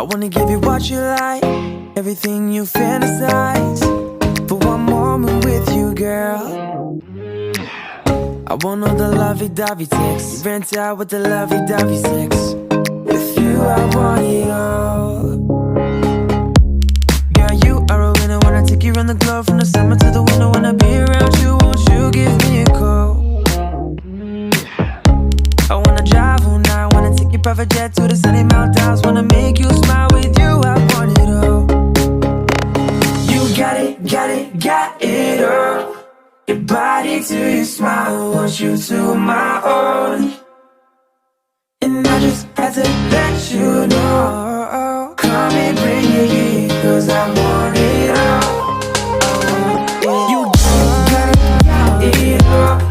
I wanna give you what you like, everything you fantasize. For one moment with you, girl. I want all the lovey-dovey texts. You rent out with the lovey-dovey sex. With you I want it all. Girl, you are a winner. Wanna take you around the globe, from the summer to the winter. Wanna be around you, won't you give me a call? I wanna drive all night, wanna take your private jet to the sunny mountains. Wanna make you smile, with you I want it all. You got it, got it, got it all. Your body to your smile, want you to my own. And I just had to let you know. Come and bring it here, cause I want it all. You got it, got it all.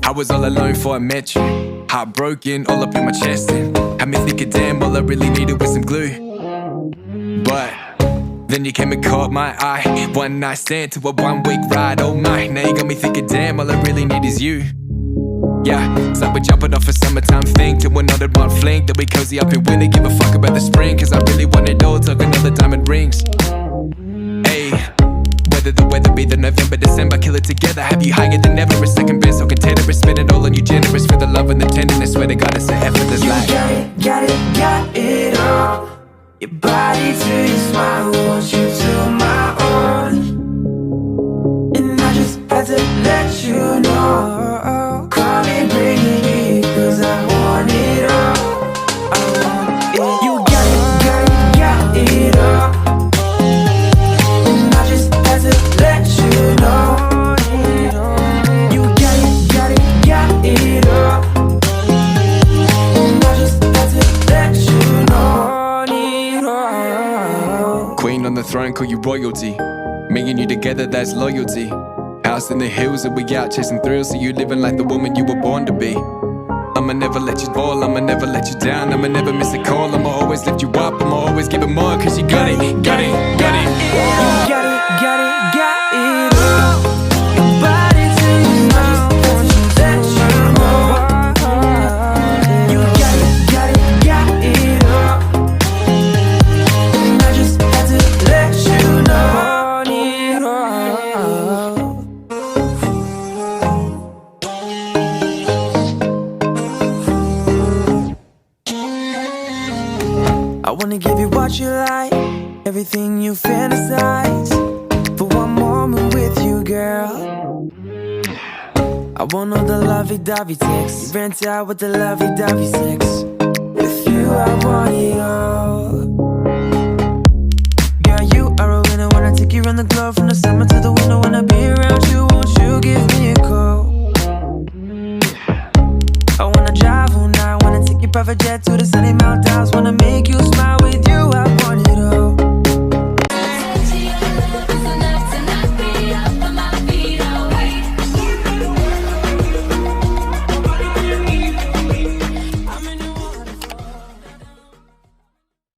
I was all alone before I met you. Heartbroken, all up in my chest, and had me thinking, damn, all I really needed was some glue. But then you came and caught my eye. One night stand to a 1 week ride, oh my. Now you got me thinking, damn, all I really need is you. Yeah, it's like we're jumping off a summertime thing to another one fling. Then we cozy up in winter, give a fuck about the spring. Cause I really want it all, talking all the diamond rings. Ayy, whether the weather be the November, December, kill it together. Have you higher than ever, a second best, so container. Spend it all on you, generous for the love and the tenderness. Swear to God, it's an effortless life. Got it all. Your body to your smile, want you to my own. And I just had to let you know. Come and bring it here, cause I want it all. I want it all. You got it all. And I just had to let you know. You got it all. And I just had to let you know. Queen on the throne, call you royalty. Me and you together, that's loyalty. House in the hills and we out chasing thrills. So you living like the woman you were born to be. I'ma never let you fall, I'ma never let you down. I'ma never miss a call, I'ma always lift you up. I'ma always give it more, cause you got it, got it, got it. You got it all. Your body to your smile, want you to let you know. You got it all. And I just had to let you know. I wanna give you what you like, everything you fantasize. For one moment with you, girl. I want all the lovey-dovey texts. You rent out with the lovey-dovey sex. With you I